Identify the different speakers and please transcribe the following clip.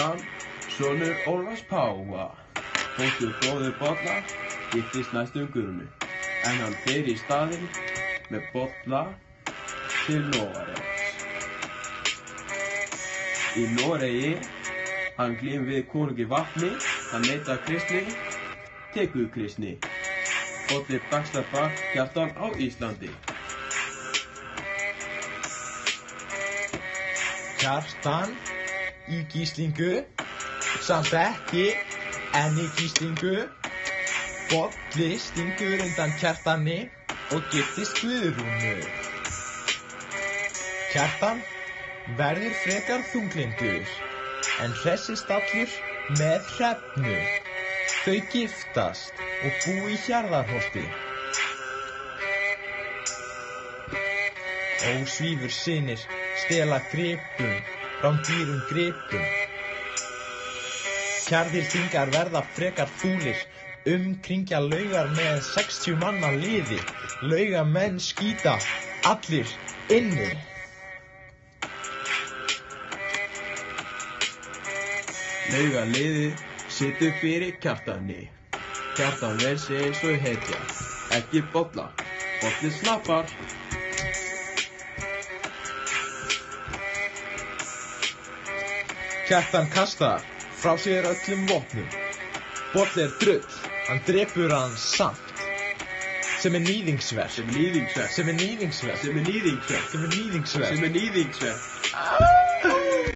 Speaker 1: Kjartan, sonur Ólafs páfa, fóstur bróðir Bolla, giftist næstum Guðrúnu, en hann fer í staðinn með Bolla til Noregs. Í Noregi, hann glímir við konungi Vatni, hann neitar kristni, tekur kristni. Bolli baxlar bak Kjartan á Íslandi.
Speaker 2: Kjartan í gíslingu, samt ekki, en í gíslingu. Bolli stingur undan Kjartani og giftist Guðrúnu. Kjartan verður frekar þunglyndur, en hressist allur með Hrefnu. Þau giftast og búa í Hjarðarholti. Ósvífur synir stela gripum, rándýrum gripum. Hjarðhildingar verða frekar fúlir, umkringja laugar með 60 manna liði. Laugamenn skýta allir inni.
Speaker 1: Laugaliðið situr fyrir Kjartani. Kjartan ver sig eins og hetja, ekki Bolla. Bolli snappar.
Speaker 2: Kjartan kastar frá sér öllum vopnum. Bolli drull, hann drepur hann samt. Sem níðingsverk.
Speaker 1: Sem níðingsverk.
Speaker 2: Sem níðingsverk.
Speaker 1: Sem níðingsverk.
Speaker 2: Sem níðingsverk.
Speaker 1: Sem níðingsverk.